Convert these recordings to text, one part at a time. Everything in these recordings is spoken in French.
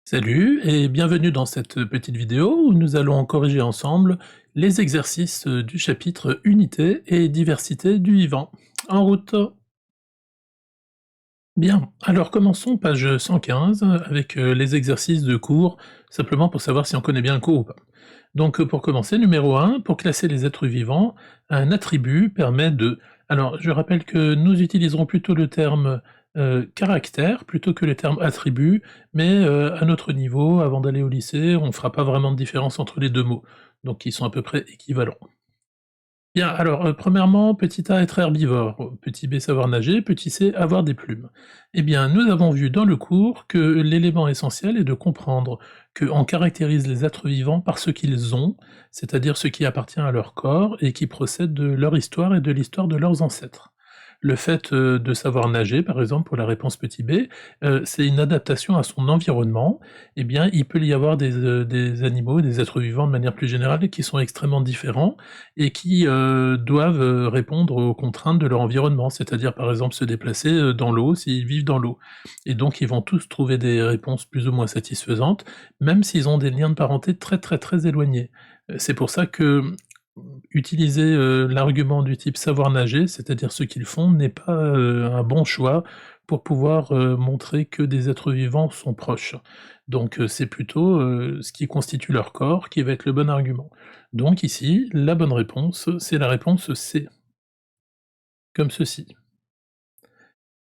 Salut et bienvenue dans cette petite vidéo où nous allons corriger ensemble les exercices du chapitre Unité et diversité du vivant. En route! Bien, alors commençons page 115 avec les exercices de cours, simplement pour savoir si on connaît bien le cours ou pas. Donc pour commencer, numéro 1, pour classer les êtres vivants, un attribut permet de... Alors je rappelle que nous utiliserons plutôt le terme caractère plutôt que le terme attribut, mais à notre niveau, avant d'aller au lycée, on ne fera pas vraiment de différence entre les deux mots, donc ils sont à peu près équivalents. Bien, alors, premièrement, petit a être herbivore, petit b savoir nager, petit c avoir des plumes. Eh bien, nous avons vu dans le cours que l'élément essentiel est de comprendre qu'on caractérise les êtres vivants par ce qu'ils ont, c'est-à-dire ce qui appartient à leur corps et qui procède de leur histoire et de l'histoire de leurs ancêtres. Le fait, de savoir nager, par exemple, pour la réponse petit b, c'est une adaptation à son environnement. Eh bien, il peut y avoir des animaux, des êtres vivants de manière plus générale qui sont extrêmement différents et qui, doivent, répondre aux contraintes de leur environnement. C'est-à-dire, par exemple, se déplacer, dans l'eau s'ils vivent dans l'eau et donc ils vont tous trouver des réponses plus ou moins satisfaisantes, même s'ils ont des liens de parenté très, très, très éloignés. C'est pour ça que, utiliser, l'argument du type savoir nager, c'est-à-dire ce qu'ils font, n'est pas, un bon choix pour pouvoir, montrer que des êtres vivants sont proches. Donc c'est plutôt, ce qui constitue leur corps qui va être le bon argument. Donc ici, la bonne réponse, c'est la réponse C, comme ceci.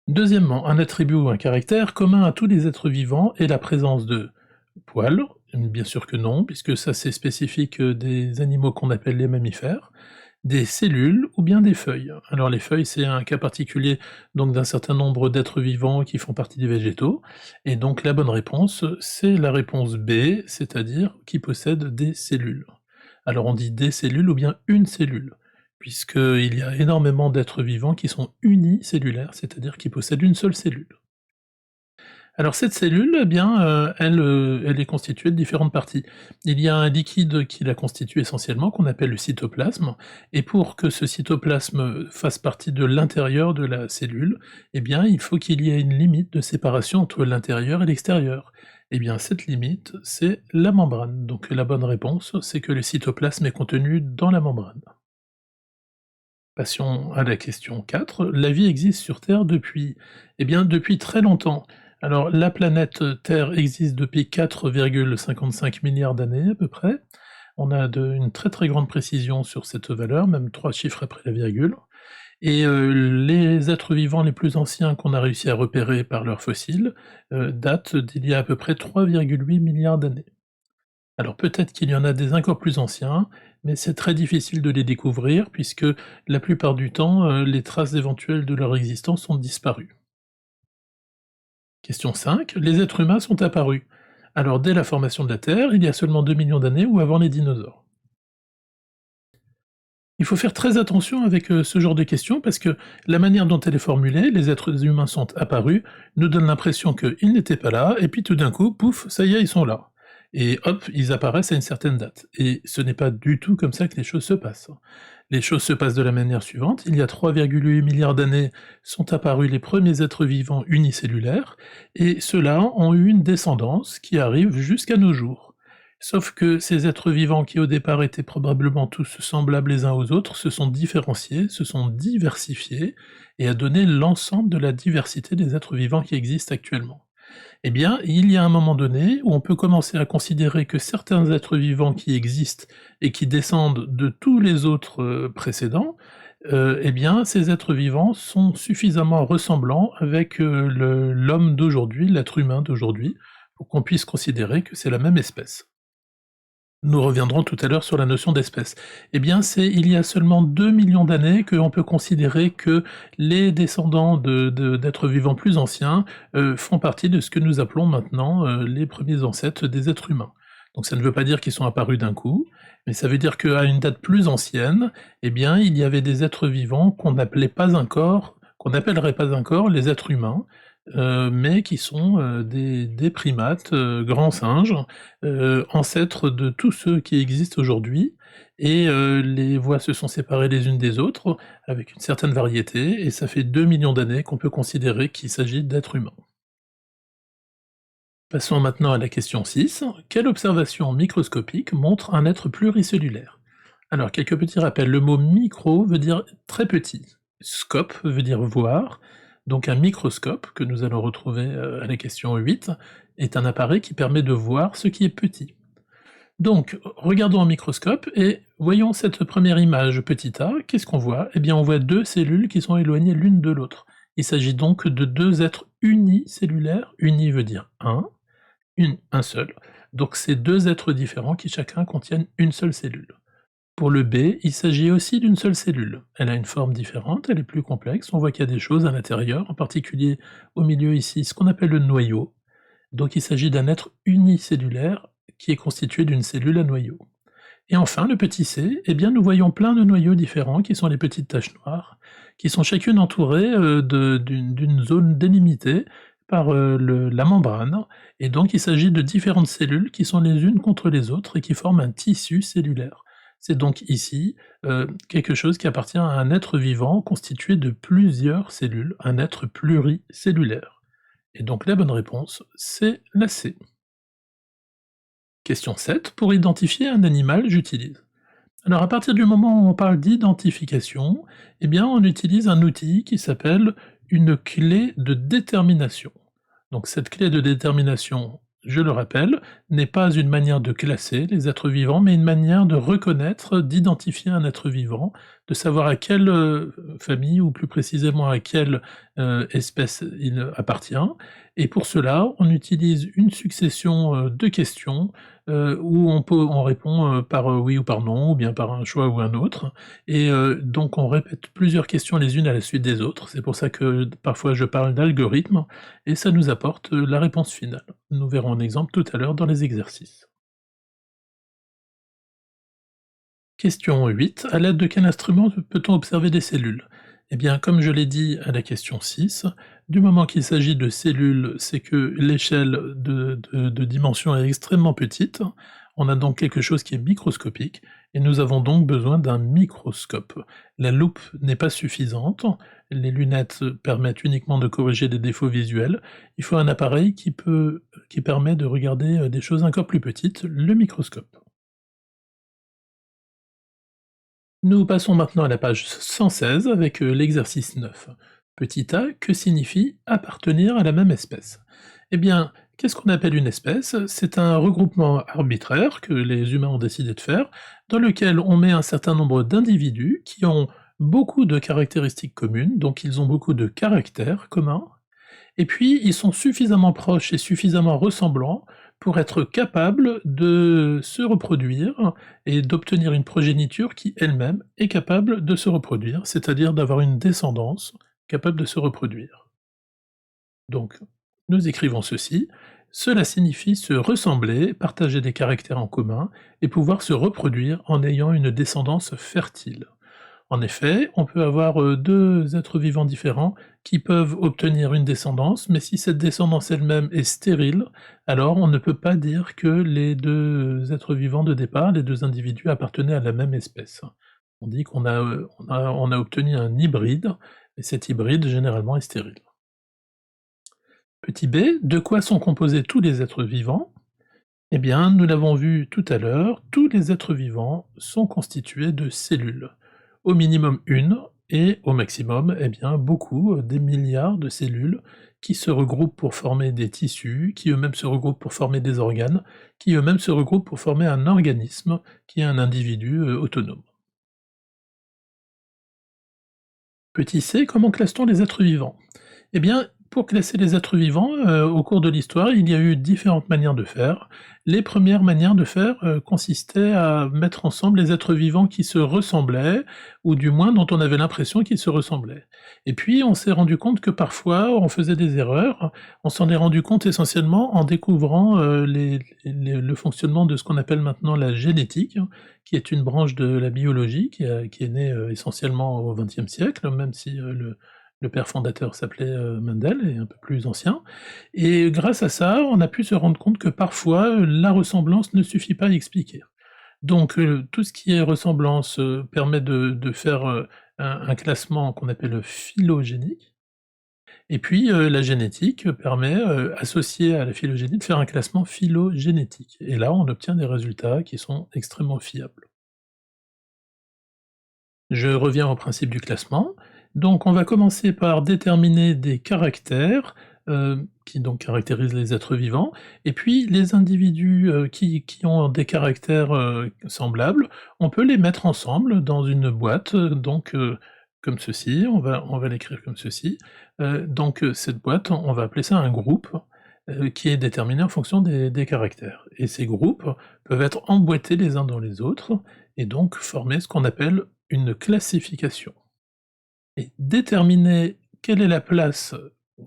Deuxièmement, un attribut ou un caractère commun à tous les êtres vivants est la présence de poils, bien sûr que non, puisque ça c'est spécifique, des animaux qu'on appelle les mammifères, des cellules ou bien des feuilles. Alors les feuilles, c'est un cas particulier donc d'un certain nombre d'êtres vivants qui font partie des végétaux, et donc la bonne réponse, c'est la réponse B, c'est-à-dire qui possède des cellules. Alors on dit des cellules ou bien une cellule, puisqu'il y a énormément d'êtres vivants qui sont unicellulaires, c'est-à-dire qui possèdent une seule cellule. Alors cette cellule, eh bien, elle est constituée de différentes parties. Il y a un liquide qui la constitue essentiellement, qu'on appelle le cytoplasme, et pour que ce cytoplasme fasse partie de l'intérieur de la cellule, eh bien, il faut qu'il y ait une limite de séparation entre l'intérieur et l'extérieur. Eh bien, cette limite, c'est la membrane. Donc la bonne réponse, c'est que le cytoplasme est contenu dans la membrane. Passons à la question 4. La vie existe sur Terre depuis? Eh bien, depuis très longtemps. Alors, la planète Terre existe depuis 4,55 milliards d'années à peu près. On a une très très grande précision sur cette valeur, même 3 chiffres après la virgule. Et les êtres vivants les plus anciens qu'on a réussi à repérer par leurs fossiles datent d'il y a à peu près 3,8 milliards d'années. Alors peut-être qu'il y en a des encore plus anciens, mais c'est très difficile de les découvrir puisque la plupart du temps, les traces éventuelles de leur existence ont disparu. Question 5. Les êtres humains sont apparus. Alors dès la formation de la Terre, il y a seulement 2 millions d'années ou avant les dinosaures? Il faut faire très attention avec, ce genre de questions parce que la manière dont elle est formulée, les êtres humains sont apparus, nous donne l'impression qu'ils n'étaient pas là et puis tout d'un coup, pouf, ça y est, ils sont là. Et hop, ils apparaissent à une certaine date. Et ce n'est pas du tout comme ça que les choses se passent. Les choses se passent de la manière suivante: il y a 3,8 milliards d'années sont apparus les premiers êtres vivants unicellulaires, et ceux-là ont eu une descendance qui arrive jusqu'à nos jours. Sauf que ces êtres vivants qui au départ étaient probablement tous semblables les uns aux autres se sont différenciés, se sont diversifiés, et a donné l'ensemble de la diversité des êtres vivants qui existent actuellement. Eh bien, il y a un moment donné où on peut commencer à considérer que certains êtres vivants qui existent et qui descendent de tous les autres, précédents, eh bien, ces êtres vivants sont suffisamment ressemblants avec, l'homme d'aujourd'hui, l'être humain d'aujourd'hui, pour qu'on puisse considérer que c'est la même espèce. Nous reviendrons tout à l'heure sur la notion d'espèce. Eh bien, c'est il y a seulement 2 millions d'années qu'on peut considérer que les descendants d'êtres vivants plus anciens, font partie de ce que nous appelons maintenant, les premiers ancêtres des êtres humains. Donc ça ne veut pas dire qu'ils sont apparus d'un coup, mais ça veut dire qu'à une date plus ancienne, eh bien, il y avait des êtres vivants qu'on n'appellerait pas encore les êtres humains, mais qui sont, des primates, grands singes, ancêtres de tous ceux qui existent aujourd'hui, et les voies se sont séparées les unes des autres, avec une certaine variété, et ça fait 2 millions d'années qu'on peut considérer qu'il s'agit d'êtres humains. Passons maintenant à la question 6. Quelle observation microscopique montre un être pluricellulaire? Alors, quelques petits rappels. Le mot micro veut dire très petit. Scope veut dire voir. Donc un microscope, que nous allons retrouver à la question 8, est un appareil qui permet de voir ce qui est petit. Donc, regardons au microscope et voyons cette première image petit a. Qu'est-ce qu'on voit? Eh bien, on voit deux cellules qui sont éloignées l'une de l'autre. Il s'agit donc de deux êtres unicellulaires. Uni veut dire un seul. Donc c'est deux êtres différents qui chacun contiennent une seule cellule. Pour le B, il s'agit aussi d'une seule cellule. Elle a une forme différente, elle est plus complexe, on voit qu'il y a des choses à l'intérieur, en particulier au milieu ici, ce qu'on appelle le noyau. Donc il s'agit d'un être unicellulaire qui est constitué d'une cellule à noyau. Et enfin, le petit c, eh bien nous voyons plein de noyaux différents qui sont les petites taches noires, qui sont chacune entourées d'une zone délimitée par la membrane, et donc il s'agit de différentes cellules qui sont les unes contre les autres et qui forment un tissu cellulaire. C'est donc ici quelque chose qui appartient à un être vivant constitué de plusieurs cellules, un être pluricellulaire. Et donc la bonne réponse, c'est la C. Question 7. Pour identifier un animal, j'utilise. Alors à partir du moment où on parle d'identification, eh bien on utilise un outil qui s'appelle une clé de détermination. Donc cette clé de détermination, je le rappelle, n'est pas une manière de classer les êtres vivants, mais une manière de reconnaître, d'identifier un être vivant, de savoir à quelle famille, ou plus précisément à quelle espèce il appartient. Et pour cela, on utilise une succession de questions où on répond par oui ou par non, ou bien par un choix ou un autre. Et donc on répète plusieurs questions les unes à la suite des autres. C'est pour ça que parfois je parle d'algorithme, et ça nous apporte la réponse finale. Nous verrons un exemple tout à l'heure dans les exercices. Question 8. À l'aide de quel instrument peut-on observer des cellules? Eh bien, comme je l'ai dit à la question 6, du moment qu'il s'agit de cellules, c'est que l'échelle de dimension est extrêmement petite. On a donc quelque chose qui est microscopique, et nous avons donc besoin d'un microscope. La loupe n'est pas suffisante, les lunettes permettent uniquement de corriger des défauts visuels. Il faut un appareil qui permet de regarder des choses encore plus petites, le microscope. Nous passons maintenant à la page 116 avec l'exercice 9. Petit a, que signifie appartenir à la même espèce? Eh bien, qu'est-ce qu'on appelle une espèce? C'est un regroupement arbitraire que les humains ont décidé de faire, dans lequel on met un certain nombre d'individus qui ont beaucoup de caractéristiques communes, donc ils ont beaucoup de caractères communs, et puis, ils sont suffisamment proches et suffisamment ressemblants pour être capables de se reproduire et d'obtenir une progéniture qui elle-même est capable de se reproduire, c'est-à-dire d'avoir une descendance capable de se reproduire. Donc, nous écrivons ceci: cela signifie se ressembler, partager des caractères en commun et pouvoir se reproduire en ayant une descendance fertile. En effet, on peut avoir deux êtres vivants différents qui peuvent obtenir une descendance, mais si cette descendance elle-même est stérile, alors on ne peut pas dire que les deux êtres vivants de départ, les deux individus, appartenaient à la même espèce. On dit qu'on a obtenu un hybride, et cet hybride généralement est stérile. Petit b, de quoi sont composés tous les êtres vivants? Eh bien, nous l'avons vu tout à l'heure, tous les êtres vivants sont constitués de cellules. Au minimum une, et au maximum, eh bien, beaucoup, des milliards de cellules qui se regroupent pour former des tissus, qui eux-mêmes se regroupent pour former des organes, qui eux-mêmes se regroupent pour former un organisme, qui est un individu autonome. Petit c, comment classe-t-on les êtres vivants? Eh bien, pour classer les êtres vivants, au cours de l'histoire, il y a eu différentes manières de faire. Les premières manières de faire, consistaient à mettre ensemble les êtres vivants qui se ressemblaient, ou du moins dont on avait l'impression qu'ils se ressemblaient. Et puis on s'est rendu compte que parfois on faisait des erreurs. On s'en est rendu compte essentiellement en découvrant, le fonctionnement de ce qu'on appelle maintenant la génétique, qui est une branche de la biologie qui est née, essentiellement au XXe siècle, même si, le père fondateur s'appelait, Mendel, et un peu plus ancien, et grâce à ça, on a pu se rendre compte que parfois, la ressemblance ne suffit pas à expliquer. Donc tout ce qui est ressemblance, permet de faire, un classement qu'on appelle phylogénique, Et puis, la génétique permet, associée à la phylogénie, de faire un classement phylogénétique. Et là, on obtient des résultats qui sont extrêmement fiables. Je reviens au principe du classement. Donc on va commencer par déterminer des caractères, qui donc caractérisent les êtres vivants, et puis les individus, qui ont des caractères, semblables, on peut les mettre ensemble dans une boîte, donc comme ceci, on va l'écrire comme ceci. Donc cette boîte, on va appeler ça un groupe, qui est déterminé en fonction des caractères. Et ces groupes peuvent être emboîtés les uns dans les autres, et donc former ce qu'on appelle une classification. Et déterminer quelle est la place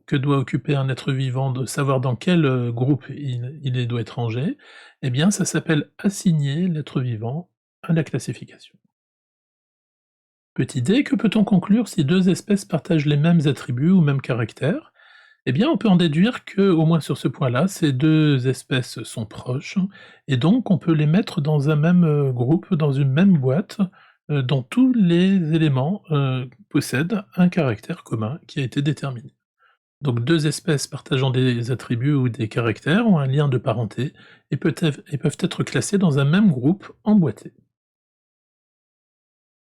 que doit occuper un être vivant, de savoir dans quel, groupe doit être rangé, eh bien ça s'appelle assigner l'être vivant à la classification. Petite idée, que peut-on conclure si 2 espèces partagent les mêmes attributs ou mêmes caractères? Eh bien, on peut en déduire que, au moins sur ce point-là, ces 2 espèces sont proches, et donc on peut les mettre dans un même, groupe, dans une même boîte, dont tous les éléments, possèdent un caractère commun qui a été déterminé. Donc 2 espèces partageant des attributs ou des caractères ont un lien de parenté et peuvent être classées dans un même groupe emboîté.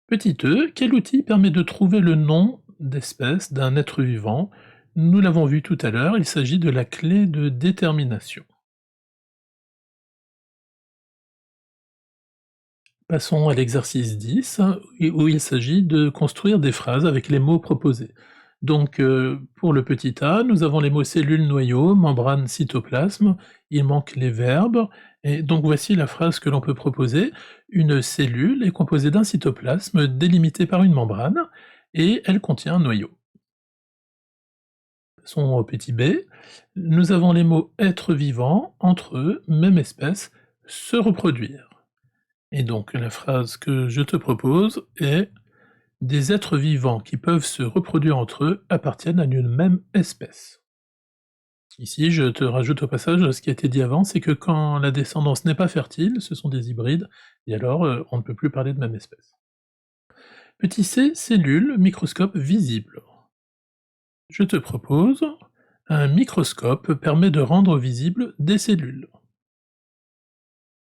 Petit e, quel outil permet de trouver le nom d'espèce d'un être vivant? Nous l'avons vu tout à l'heure, il s'agit de la clé de détermination. Passons à l'exercice 10, où il s'agit de construire des phrases avec les mots proposés. Donc, pour le petit a, nous avons les mots cellule, noyau, membrane, cytoplasme, il manque les verbes, et donc voici la phrase que l'on peut proposer. Une cellule est composée d'un cytoplasme délimité par une membrane, et elle contient un noyau. Passons au petit b, nous avons les mots être vivant, entre eux, même espèce, se reproduire. Et donc la phrase que je te propose est: «Des êtres vivants qui peuvent se reproduire entre eux appartiennent à une même espèce». Ici, je te rajoute au passage ce qui a été dit avant, c'est que quand la descendance n'est pas fertile, ce sont des hybrides, et alors, on ne peut plus parler de même espèce. Petit c, cellule, microscope visible. Je te propose: un microscope permet de rendre visibles des cellules.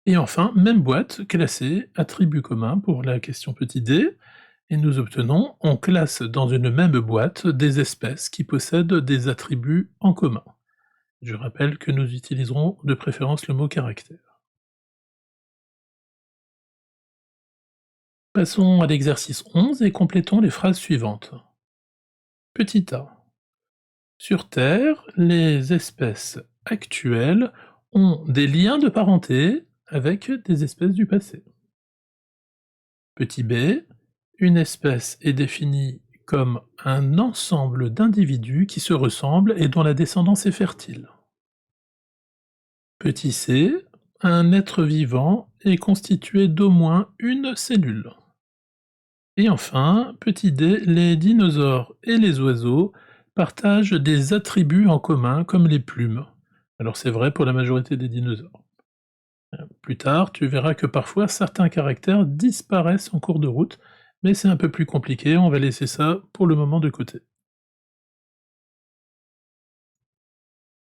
Et enfin, même boîte, classée, attribut commun pour la question petit d, et nous obtenons: on classe dans une même boîte des espèces qui possèdent des attributs en commun. Je rappelle que nous utiliserons de préférence le mot caractère. Passons à l'exercice 11 et complétons les phrases suivantes. Petit a. Sur Terre, les espèces actuelles ont des liens de parenté avec des espèces du passé. Petit b, une espèce est définie comme un ensemble d'individus qui se ressemblent et dont la descendance est fertile. Petit c, un être vivant est constitué d'au moins une cellule. Et enfin, petit d, les dinosaures et les oiseaux partagent des attributs en commun comme les plumes. Alors c'est vrai pour la majorité des dinosaures. Plus tard, tu verras que parfois certains caractères disparaissent en cours de route, mais c'est un peu plus compliqué, on va laisser ça pour le moment de côté.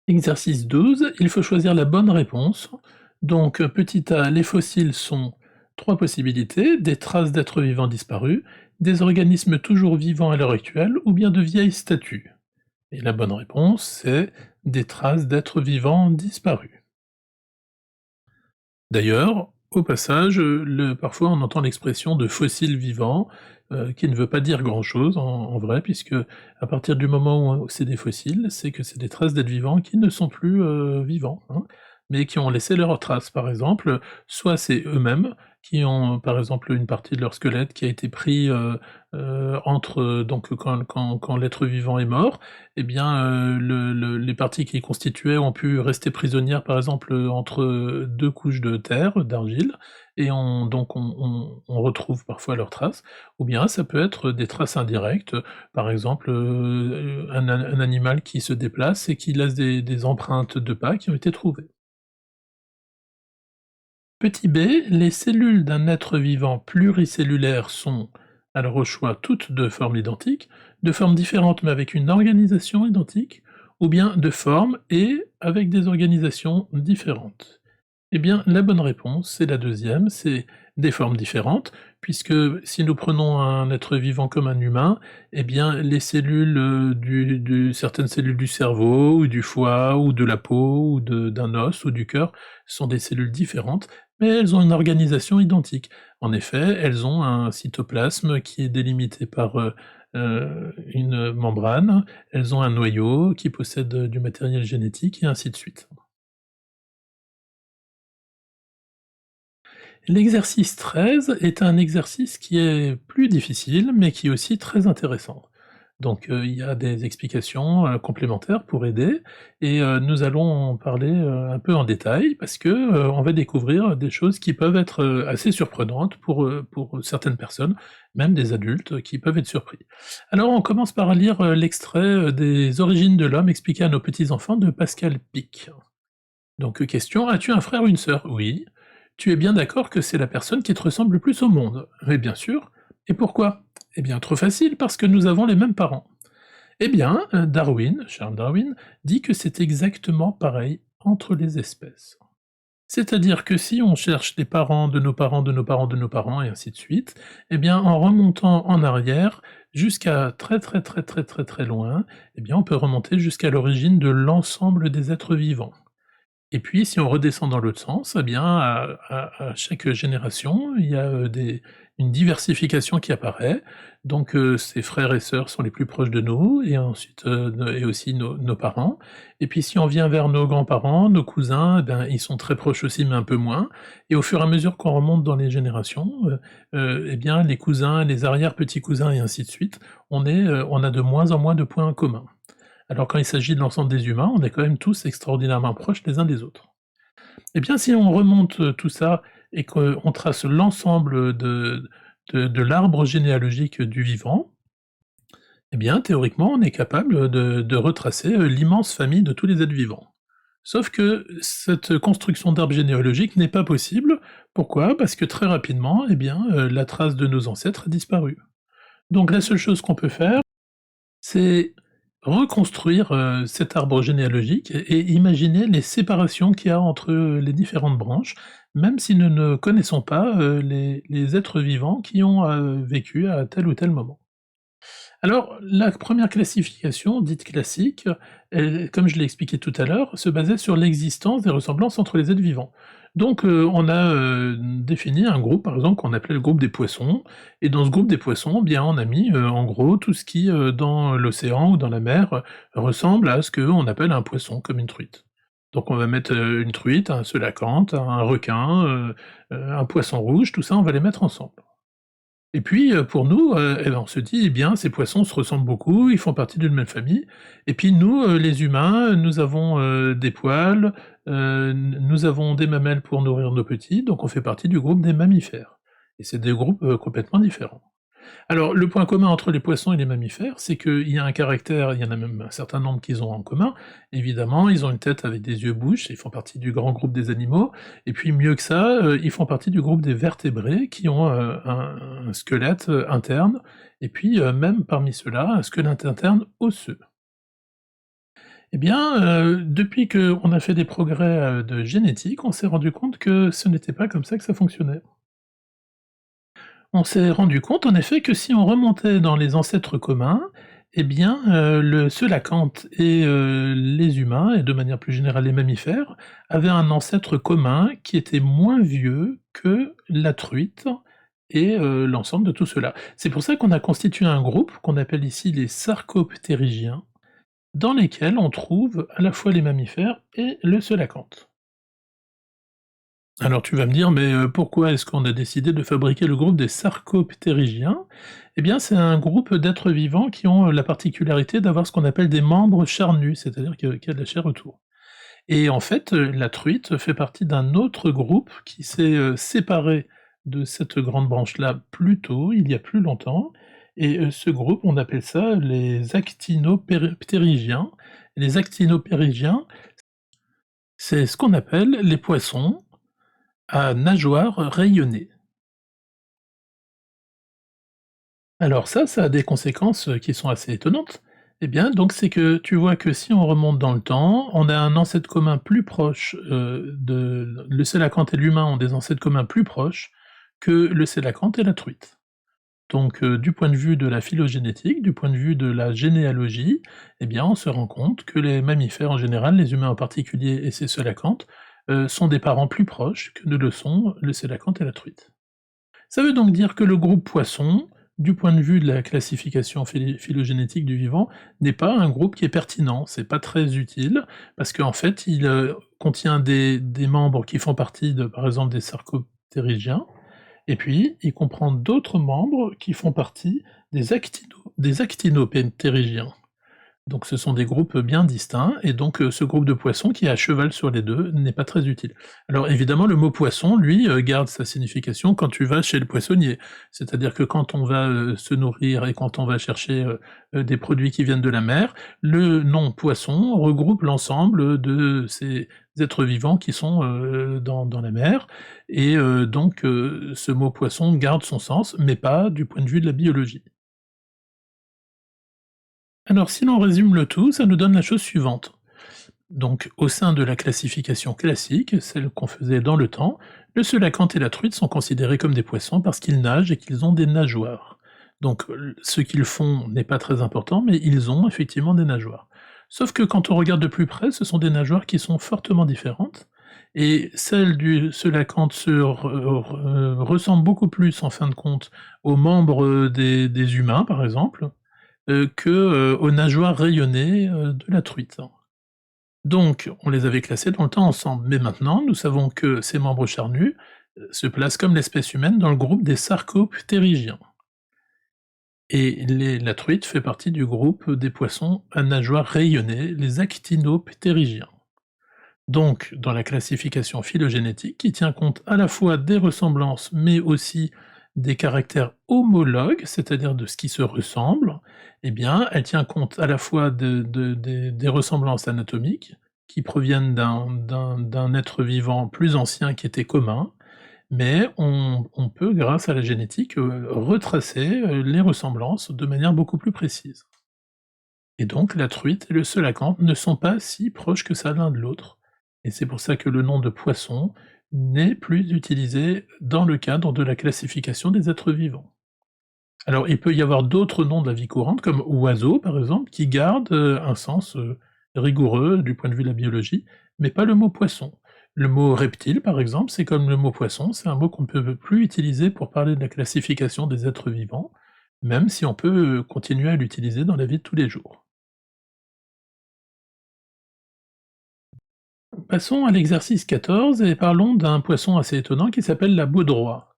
Exercice 12, il faut choisir la bonne réponse. Donc, petit a, les fossiles sont 3 possibilités: des traces d'êtres vivants disparus, des organismes toujours vivants à l'heure actuelle, ou bien de vieilles statues. Et la bonne réponse, c'est des traces d'êtres vivants disparus. D'ailleurs, au passage, parfois on entend l'expression de «fossile vivant», qui ne veut pas dire grand-chose en vrai, puisque à partir du moment où c'est des fossiles, c'est que c'est des traces d'êtres vivants qui ne sont plus, vivants, hein, mais qui ont laissé leurs traces. Par exemple, soit c'est eux-mêmes qui ont, par exemple, une partie de leur squelette qui a été pris, entre, donc quand l'être vivant est mort, eh bien, les parties qui les constituaient ont pu rester prisonnières, par exemple, entre 2 couches de terre, d'argile, et on retrouve parfois leurs traces. Ou bien ça peut être des traces indirectes, par exemple, un animal qui se déplace et qui laisse des empreintes de pas qui ont été trouvées. Petit b, les cellules d'un être vivant pluricellulaire sont, alors au choix, toutes de forme identique, de formes différentes mais avec une organisation identique, ou bien de formes et avec des organisations différentes? Eh bien, la bonne réponse, c'est la deuxième, c'est des formes différentes, puisque si nous prenons un être vivant comme un humain, eh bien, les cellules, certaines cellules du cerveau ou du foie ou de la peau ou d'un os ou du cœur sont des cellules différentes, mais elles ont une organisation identique. En effet, elles ont un cytoplasme qui est délimité par, une membrane, elles ont un noyau qui possède, du matériel génétique et ainsi de suite. L'exercice 13 est un exercice qui est plus difficile, mais qui est aussi très intéressant. Donc, il y a des explications, complémentaires pour aider et nous allons en parler, un peu en détail parce que, on va découvrir des choses qui peuvent être, assez surprenantes pour certaines personnes, même des adultes qui peuvent être surpris. Alors on commence par lire, l'extrait, des Origines de l'homme expliqué à nos petits enfants de Pascal Pic. Donc, question: «As-tu un frère ou une sœur?» «Oui». «Tu es bien d'accord que c'est la personne qui te ressemble le plus au monde?» «Oui, bien sûr». «Et pourquoi?» «Eh bien, trop facile, parce que nous avons les mêmes parents». Eh bien, Darwin, Charles Darwin, dit que c'est exactement pareil entre les espèces. C'est-à-dire que si on cherche les parents de nos parents, de nos parents, de nos parents, et ainsi de suite, eh bien, en remontant en arrière jusqu'à très, très, très, très, très, très loin, eh bien, on peut remonter jusqu'à l'origine de l'ensemble des êtres vivants. Et puis si on redescend dans l'autre sens, eh bien, à chaque génération, il y a, une diversification qui apparaît. Donc, ses frères et sœurs sont les plus proches de nous et ensuite, et aussi nos parents. Et puis si on vient vers nos grands-parents, nos cousins, eh ben, ils sont très proches aussi, mais un peu moins. Et au fur et à mesure qu'on remonte dans les générations, eh bien, les cousins, les arrière-petits-cousins et ainsi de suite, on a de moins en moins de points communs. Alors quand il s'agit de l'ensemble des humains, on est quand même tous extraordinairement proches les uns des autres. Eh bien, si on remonte, tout ça et qu'on trace l'ensemble de l'arbre généalogique du vivant, eh bien, théoriquement, on est capable de retracer, l'immense famille de tous les êtres vivants. Sauf que cette construction d'arbre généalogique n'est pas possible. Pourquoi? Parce que très rapidement, eh bien, la trace de nos ancêtres a disparu. Donc la seule chose qu'on peut faire, c'est reconstruire, cet arbre généalogique et imaginer les séparations qu'il y a entre, les différentes branches, même si nous ne connaissons pas, les êtres vivants qui ont, vécu à tel ou tel moment. Alors, la première classification, dite classique, elle, comme je l'ai expliqué tout à l'heure, se basait sur l'existence des ressemblances entre les êtres vivants. Donc, on a, défini un groupe, par exemple, qu'on appelait le groupe des poissons, et dans ce groupe des poissons, bien, on a mis, en gros, tout ce qui, dans l'océan ou dans la mer, ressemble à ce qu'on appelle un poisson, comme une truite. Donc on va mettre, une truite, un selacanthe, un requin, un poisson rouge, tout ça, on va les mettre ensemble. Et puis, pour nous, et ben, on se dit: «Eh bien, ces poissons se ressemblent beaucoup, ils font partie d'une même famille et puis nous, les humains, nous avons, des poils, nous avons des mamelles pour nourrir nos petits, donc on fait partie du groupe des mammifères» et c'est des groupes, complètement différents. Alors, le point commun entre les poissons et les mammifères, c'est qu'il y a un caractère, il y en a même un certain nombre qu'ils ont en commun. Évidemment, ils ont une tête avec des yeux-bouches, ils font partie du grand groupe des animaux, et puis mieux que ça, ils font partie du groupe des vertébrés qui ont, un squelette, interne, et puis, même parmi ceux-là, un squelette interne osseux. Eh bien, depuis qu'on a fait des progrès, de génétique, on s'est rendu compte que ce n'était pas comme ça que ça fonctionnait. On s'est rendu compte en effet que si on remontait dans les ancêtres communs, eh bien, le coelacanth et les humains et de manière plus générale les mammifères, avaient un ancêtre commun qui était moins vieux que la truite et l'ensemble de tout cela. C'est pour ça qu'on a constitué un groupe qu'on appelle ici les sarcoptérygiens, dans lesquels on trouve à la fois les mammifères et le coelacanth. Alors tu vas me dire: «Mais, pourquoi est-ce qu'on a décidé de fabriquer le groupe des sarcoptérygiens?» Eh bien, c'est un groupe d'êtres vivants qui ont, la particularité d'avoir ce qu'on appelle des membres charnus, c'est-à-dire qu'il y a de la chair autour. Et en fait, la truite fait partie d'un autre groupe qui s'est, séparé de cette grande branche-là plus tôt, il y a plus longtemps et ce groupe, on appelle ça les actinoptérygiens. Les actinoptérygiens, c'est ce qu'on appelle les poissons à nageoires rayonnées. Alors ça a des conséquences, qui sont assez étonnantes. Eh bien, donc c'est que tu vois que si on remonte dans le temps, on a un ancêtre commun plus proche, de le sélacanthe et l'humain ont des ancêtres communs plus proches que le sélacanthe et la truite. Donc, du point de vue de la phylogénétique, du point de vue de la généalogie, eh bien, on se rend compte que les mammifères en général, les humains en particulier et ces coelacanths, sont des parents plus proches que ne le sont le sélacanthe et la truite. Ça veut donc dire que le groupe poisson, du point de vue de la classification phylogénétique du vivant, n'est pas un groupe qui est pertinent, c'est pas très utile, parce qu'en fait, il, contient des membres qui font partie de, par exemple, des sarcoptérygiens, et puis il comprend d'autres membres qui font partie des actinoptérygiens. Donc ce sont des groupes bien distincts, et donc ce groupe de poissons qui est à cheval sur les deux n'est pas très utile. Alors évidemment, le mot poisson, lui, garde sa signification quand tu vas chez le poissonnier. C'est-à-dire que quand on va se nourrir et quand on va chercher des produits qui viennent de la mer, le nom poisson regroupe l'ensemble de ces êtres vivants qui sont dans la mer, et donc ce mot poisson garde son sens, mais pas du point de vue de la biologie. Alors si l'on résume le tout, ça nous donne la chose suivante. Donc au sein de la classification classique, celle qu'on faisait dans le temps, le selacanth et la truite sont considérés comme des poissons parce qu'ils nagent et qu'ils ont des nageoires. Donc ce qu'ils font n'est pas très important, mais ils ont effectivement des nageoires. Sauf que quand on regarde de plus près, ce sont des nageoires qui sont fortement différentes, et celle du selacanth ressemble beaucoup plus en fin de compte aux membres des humains par exemple, que, aux nageoires rayonnées, de la truite. Donc, on les avait classés dans le temps ensemble, mais maintenant, nous savons que ces membres charnus, se placent comme l'espèce humaine dans le groupe des sarcoptérygiens. Et la truite fait partie du groupe des poissons à nageoires rayonnées, les actinoptérygiens. Donc, dans la classification phylogénétique, qui tient compte à la fois des ressemblances, mais aussi des caractères homologues, c'est-à-dire de ce qui se ressemble, eh bien, elle tient compte à la fois des ressemblances anatomiques, qui proviennent d'un être vivant plus ancien qui était commun, mais on peut, grâce à la génétique, retracer les ressemblances de manière beaucoup plus précise. Et donc la truite et le selacanth ne sont pas si proches que ça l'un de l'autre, et c'est pour ça que le nom de poisson n'est plus utilisé dans le cadre de la classification des êtres vivants. Alors il peut y avoir d'autres noms de la vie courante, comme oiseau par exemple, qui gardent un sens rigoureux du point de vue de la biologie, mais pas le mot poisson. Le mot reptile par exemple, c'est comme le mot poisson, c'est un mot qu'on ne peut plus utiliser pour parler de la classification des êtres vivants, même si on peut continuer à l'utiliser dans la vie de tous les jours. Passons à l'exercice 14 et parlons d'un poisson assez étonnant qui s'appelle la baudroie.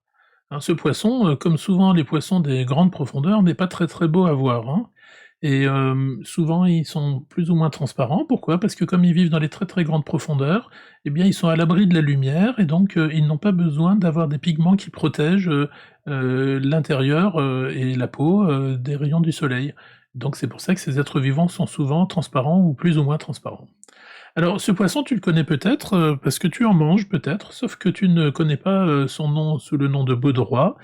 Hein, ce poisson, comme souvent les poissons des grandes profondeurs, n'est pas très très beau à voir, hein, et souvent ils sont plus ou moins transparents. Pourquoi? Parce que comme ils vivent dans les très très grandes profondeurs, eh bien ils sont à l'abri de la lumière et donc ils n'ont pas besoin d'avoir des pigments qui protègent, l'intérieur, et la peau, des rayons du soleil. Donc c'est pour ça que ces êtres vivants sont souvent transparents ou plus ou moins transparents. Alors, ce poisson, tu le connais peut-être, parce que tu en manges peut-être, sauf que tu ne connais pas, son nom sous le nom de baudroie.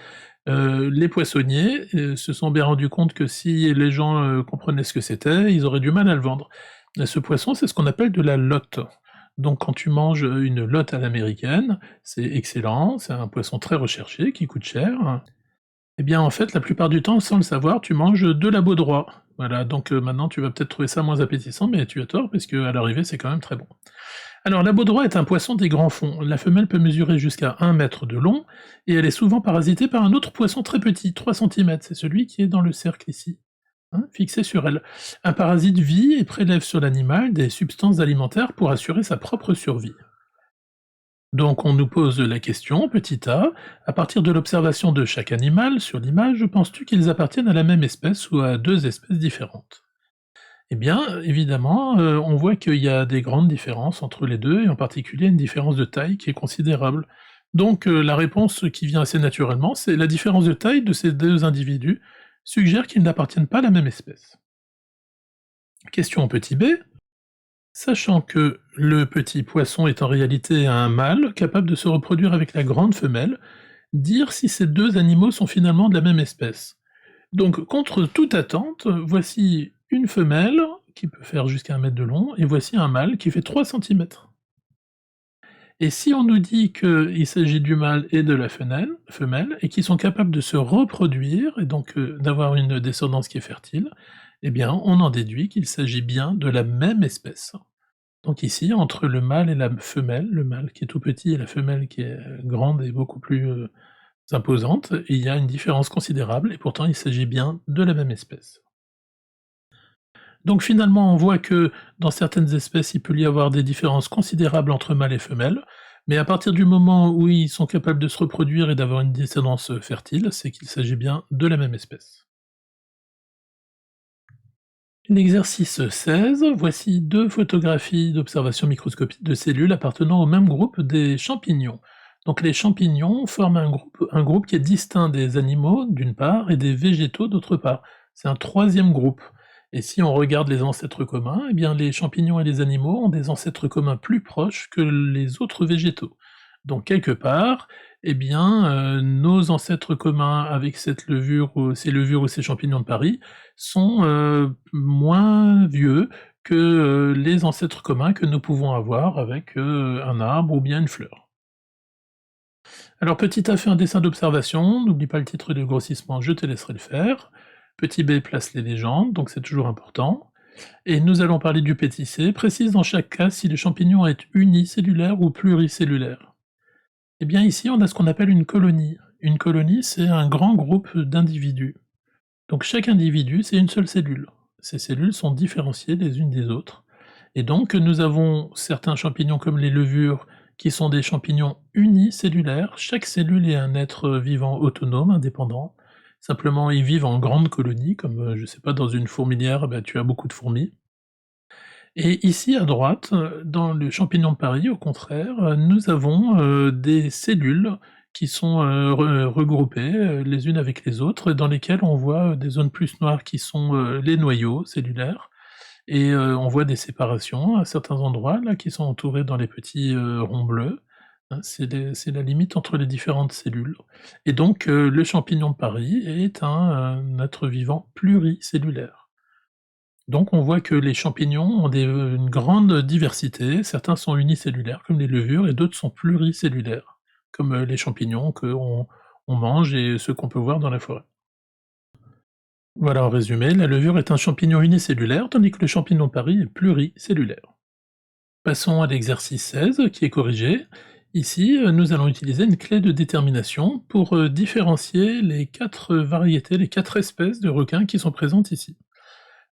Les poissonniers, se sont bien rendus compte que si les gens, comprenaient ce que c'était, ils auraient du mal à le vendre. Ce poisson, c'est ce qu'on appelle de la lotte. Donc quand tu manges, une lotte à l'américaine, c'est excellent, c'est un poisson très recherché qui coûte cher. Eh bien, en fait, la plupart du temps, sans le savoir, tu manges de la baudroie. Voilà, donc maintenant tu vas peut-être trouver ça moins appétissant, mais tu as tort, parce qu'à l'arrivée, c'est quand même très bon. Alors, la baudroie est un poisson des grands fonds. La femelle peut mesurer jusqu'à 1 mètre de long, et elle est souvent parasitée par un autre poisson très petit, 3 centimètres. C'est celui qui est dans le cercle ici, hein, fixé sur elle. Un parasite vit et prélève sur l'animal des substances alimentaires pour assurer sa propre survie. Donc on nous pose la question, petit a, à partir de l'observation de chaque animal sur l'image, penses-tu qu'ils appartiennent à la même espèce ou à deux espèces différentes? Eh bien, évidemment, on voit qu'il y a des grandes différences entre les deux, et en particulier une différence de taille qui est considérable. Donc la réponse qui vient assez naturellement, c'est la différence de taille de ces deux individus suggère qu'ils n'appartiennent pas à la même espèce. Question petit b, sachant que le petit poisson est en réalité un mâle capable de se reproduire avec la grande femelle, dire si ces deux animaux sont finalement de la même espèce. Donc contre toute attente, voici une femelle qui peut faire jusqu'à 1 mètre de long et voici un mâle qui fait 3 centimètres. Et si on nous dit qu'il s'agit du mâle et de la femelle et qu'ils sont capables de se reproduire et donc d'avoir une descendance qui est fertile, eh bien on en déduit qu'il s'agit bien de la même espèce. Donc ici, entre le mâle et la femelle, le mâle qui est tout petit et la femelle qui est grande et beaucoup plus, imposante, il y a une différence considérable et pourtant il s'agit bien de la même espèce. Donc finalement, on voit que dans certaines espèces, il peut y avoir des différences considérables entre mâles et femelles, mais à partir du moment où ils sont capables de se reproduire et d'avoir une descendance fertile, c'est qu'il s'agit bien de la même espèce. L'exercice 16, voici deux photographies d'observation microscopique de cellules appartenant au même groupe des champignons. Donc les champignons forment un groupe qui est distinct des animaux d'une part et des végétaux d'autre part. C'est un troisième groupe. Et si on regarde les ancêtres communs, eh bien les champignons et les animaux ont des ancêtres communs plus proches que les autres végétaux. Donc quelque part, eh bien, nos ancêtres communs avec cette levure ou ces levures ou ces champignons de Paris sont, moins vieux que, les ancêtres communs que nous pouvons avoir avec, un arbre ou bien une fleur. Alors petit A fait un dessin d'observation, n'oublie pas le titre de grossissement, je te laisserai le faire. Petit B place les légendes, donc c'est toujours important. Et nous allons parler du petit C, précise dans chaque cas si le champignon est unicellulaire ou pluricellulaire. Eh bien ici, on a ce qu'on appelle une colonie. Une colonie, c'est un grand groupe d'individus. Donc chaque individu, c'est une seule cellule. Ces cellules sont différenciées les unes des autres. Et donc nous avons certains champignons comme les levures qui sont des champignons unicellulaires. Chaque cellule est un être vivant autonome, indépendant. Simplement, ils vivent en grande colonie, comme, je sais pas, dans une fourmilière, bah, tu as beaucoup de fourmis. Et ici à droite, dans le champignon de Paris, au contraire, nous avons, des cellules qui sont, regroupées, les unes avec les autres, dans lesquelles on voit, des zones plus noires qui sont, les noyaux cellulaires et on voit des séparations à certains endroits là qui sont entourés dans les petits, ronds bleus, hein, c'est la limite entre les différentes cellules et donc le champignon de Paris est un être vivant pluricellulaire. Donc on voit que les champignons ont une grande diversité, certains sont unicellulaires comme les levures et d'autres sont pluricellulaires, comme, les champignons qu'on mange et ceux qu'on peut voir dans la forêt. Voilà en résumé, la levure est un champignon unicellulaire tandis que le champignon de Paris est pluricellulaire. Passons à l'exercice 16 qui est corrigé. Ici, nous allons utiliser une clé de détermination pour, différencier les 4 variétés, les 4 espèces de requins qui sont présentes ici.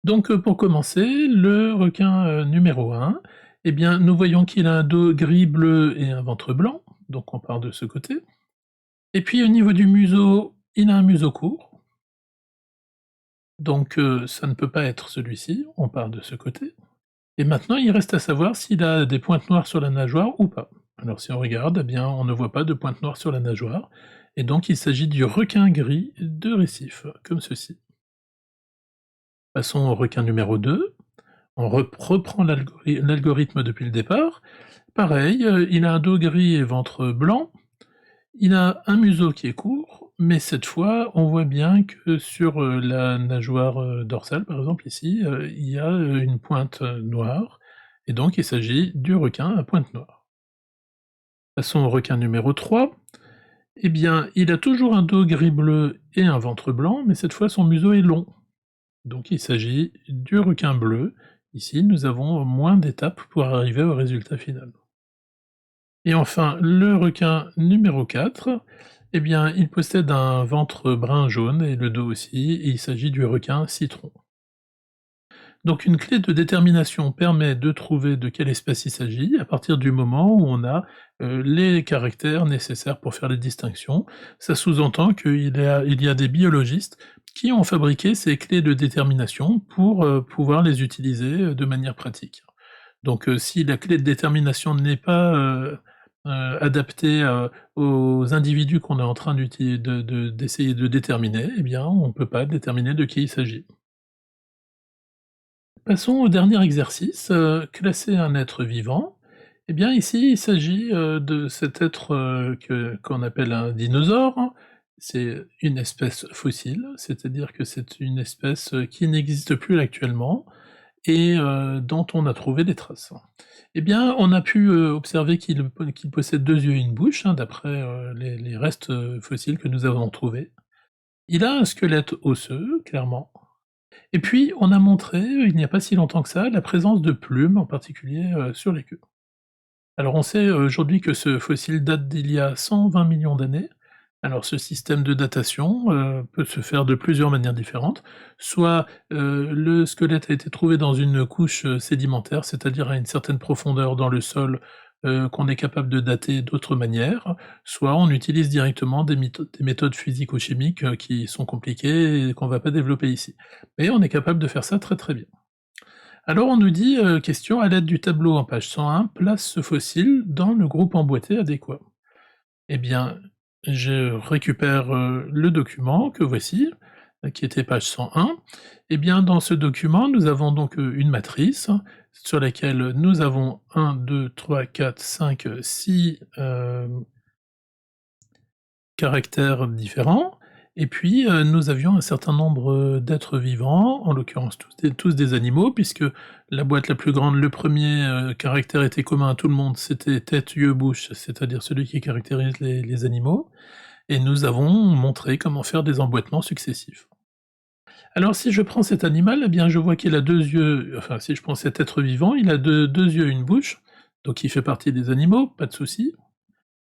Donc, pour commencer, le requin, numéro 1, eh bien, nous voyons qu'il a un dos gris-bleu et un ventre blanc, donc on part de ce côté. Et puis au niveau du museau, il a un museau court, donc ça ne peut pas être celui-ci, on part de ce côté. Et maintenant, il reste à savoir s'il a des pointes noires sur la nageoire ou pas. Alors si on regarde, eh bien, on ne voit pas de pointes noires sur la nageoire, et donc il s'agit du requin gris de récif, comme ceci. Passons au requin numéro 2. On reprend l'algorithme depuis le départ. Pareil, il a un dos gris et ventre blanc. Il a un museau qui est court, mais cette fois, on voit bien que sur, la nageoire, dorsale, par exemple ici, il y a, une pointe, noire et donc il s'agit du requin à pointe noire. Passons au requin numéro 3. Eh bien, il a toujours un dos gris-bleu et un ventre blanc, mais cette fois son museau est long. Donc il s'agit du requin bleu. Ici, nous avons moins d'étapes pour arriver au résultat final. Et enfin, le requin numéro 4, eh bien, il possède un ventre brun-jaune et le dos aussi, et il s'agit du requin citron. Donc une clé de détermination permet de trouver de quelle espèce il s'agit à partir du moment où on a, les caractères nécessaires pour faire les distinctions. Ça sous-entend qu'il y a des biologistes qui ont fabriqué ces clés de détermination pour, pouvoir les utiliser, de manière pratique. Donc si la clé de détermination n'est pas, adaptée, aux individus qu'on est en train d'essayer de déterminer, eh bien on ne peut pas déterminer de qui il s'agit. Passons au dernier exercice, classer un être vivant. Eh bien ici, il s'agit, de cet être, qu'on appelle un dinosaure. c'est une espèce fossile, c'est-à-dire que c'est une espèce, qui n'existe plus actuellement et dont on a trouvé des traces. Eh bien, on a pu, observer qu'il possède 2 yeux et une bouche, hein, d'après, les restes, fossiles que nous avons trouvés. Il a un squelette osseux, clairement, et puis on a montré, il n'y a pas si longtemps que ça, la présence de plumes, en particulier, sur les queues. Alors on sait aujourd'hui que ce fossile date d'il y a 120 millions d'années. Alors ce système de datation, peut se faire de plusieurs manières différentes. Soit, le squelette a été trouvé dans une couche, sédimentaire, c'est-à-dire à une certaine profondeur dans le sol, qu'on est capable de dater d'autres manières, soit on utilise directement des méthodes physico-chimiques, qui sont compliquées et qu'on va pas développer ici. Mais on est capable de faire ça très, très bien. Alors on nous dit, question: «À l'aide du tableau en page 101, place ce fossile dans le groupe emboîté adéquat». Eh bien, je récupère, le document que voici, qui était page 101. Eh bien, dans ce document, nous avons donc, une matrice sur laquelle nous avons 1, 2, 3, 4, 5, 6 caractères différents et puis, nous avions un certain nombre, d'êtres vivants, en l'occurrence tous des animaux, puisque la boîte la plus grande, le premier caractère était commun à tout le monde, c'était tête, yeux, bouche, c'est-à-dire celui qui caractérise les animaux, et nous avons montré comment faire des emboîtements successifs. Alors si je prends cet animal, eh bien je vois qu'il a 2 yeux, enfin si je prends cet être vivant, il a deux yeux et une bouche, donc il fait partie des animaux, pas de souci.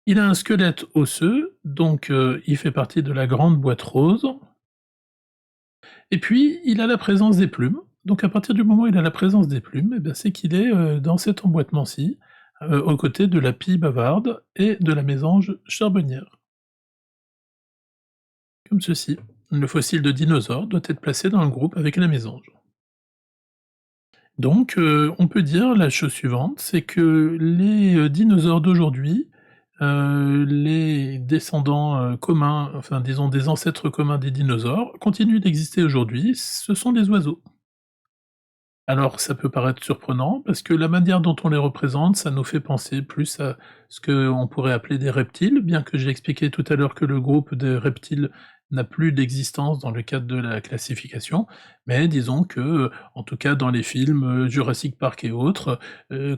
Il a un squelette osseux, donc il fait partie de la grande boîte rose. Et puis il a la présence des plumes, donc à partir du moment où il a la présence des plumes, eh ben c'est qu'il est, dans cet emboîtement-ci, aux côtés de la pie bavarde et de la mésange charbonnière. Comme ceci. Le fossile de dinosaure doit être placé dans le groupe avec la mésange. Donc on peut dire la chose suivante, c'est que les, dinosaures d'aujourd'hui, les descendants, communs, enfin disons des ancêtres communs des dinosaures, continuent d'exister aujourd'hui, ce sont des oiseaux. Alors ça peut paraître surprenant, parce que la manière dont on les représente, ça nous fait penser plus à ce qu'on pourrait appeler des reptiles, bien que j'ai expliqué tout à l'heure que le groupe des reptiles n'a plus d'existence dans le cadre de la classification, mais disons que, en tout cas dans les films, Jurassic Park et autres,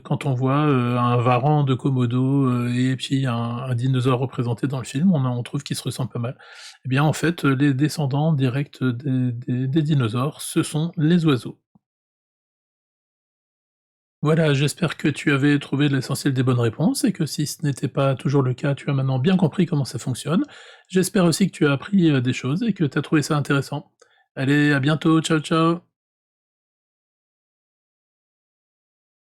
quand on voit, un varan de Komodo, et puis un dinosaure représenté dans le film, on trouve qu'ils se ressemblent pas mal. Eh bien en fait, les descendants directs des dinosaures, ce sont les oiseaux. Voilà, j'espère que tu avais trouvé l'essentiel des bonnes réponses et que si ce n'était pas toujours le cas, tu as maintenant bien compris comment ça fonctionne. J'espère aussi que tu as appris, des choses et que tu as trouvé ça intéressant. Allez, à bientôt, ciao ciao!